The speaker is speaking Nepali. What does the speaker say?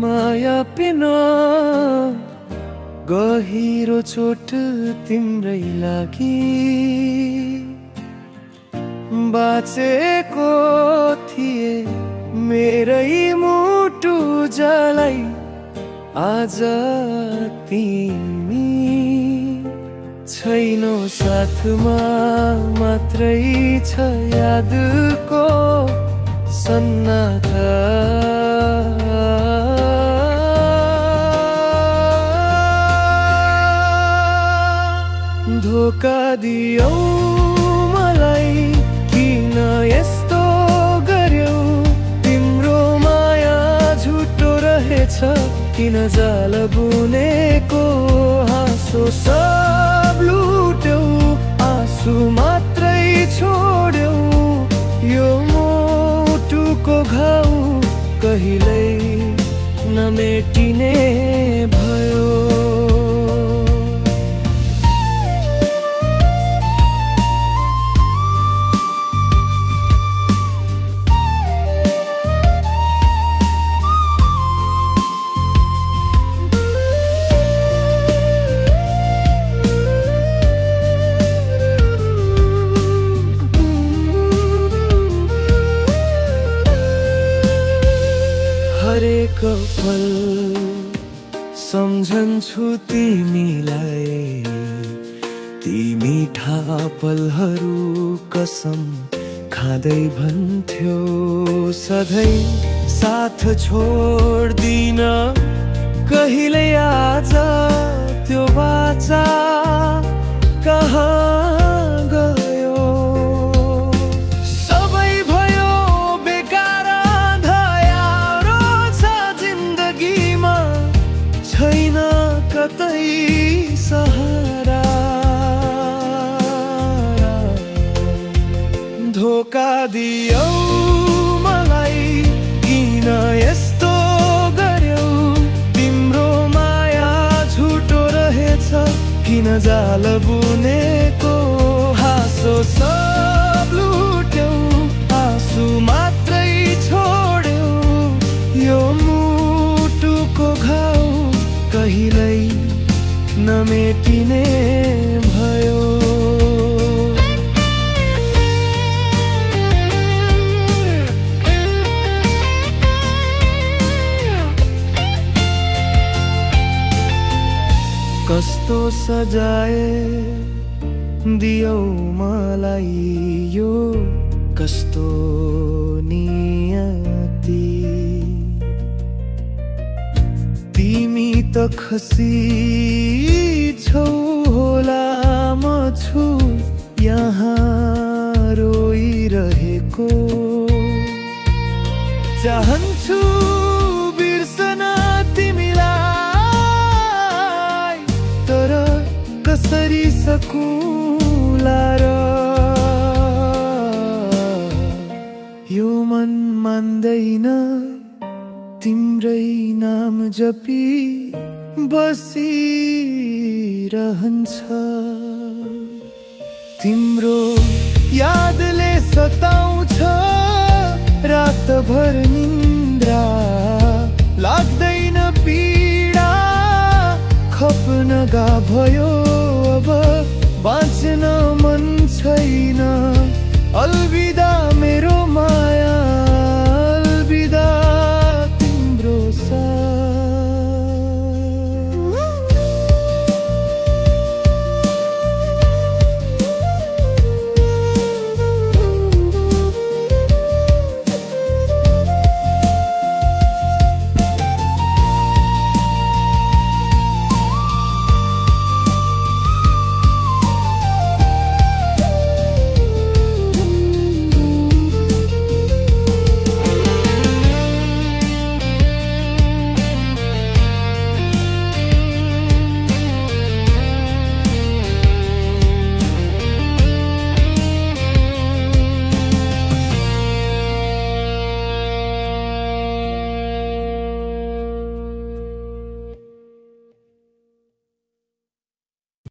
माया पिन गहिरो चोट तिम्रै लागि बाँचेको थिए मेरै मुटु जलाई आज तिमी छैनौ साथमा मात्रै छ यादको सन्नाटा धोका दियौ मलाई किन यस्तो गर्यौ तिम्रो माया झुटो रहेछ किन जाल बुनेको हाँसो सब लुट्यौ आँसु मात्रै छोड्यौ यो मुटुको घाउ कहिल्यै नमेटिने भयो हरेक पल सम्झन्छु तिमीलाई ती मिठा पलहरू कसम खाँदै भन्थ्यो सधैँ साथ छोड्दिन कहिल्यै आज त्यो बाचा कहाँ सहारा धोका दियौ मलाई किन यस्तो गर्यौ तिम्रो माया झुटो रहेछ किन जाल बुनेको हाँसो सब लुट्यौ आँसु मात्रै छोड्यौ यो मुटुको घाउ कहिल्यै नमेटिने भयो कस्तो सजाय दियौ मलाई यो कस्तो नियति तिमी त खसी छौ होला म छु यहाँ रोइरहेको चाहन्छु बिर्सन तिमीलाई तर कसरी सकुला र यो मन मान्दैन तिम्रै नाम जपी बसिरहन्छ तिम्रो यादले सताउँछ रातभर निन्द्रा लाग्दैन पीडा खप्नगा भयो अब बाँच्न मन छैन अलविदा मेरो माया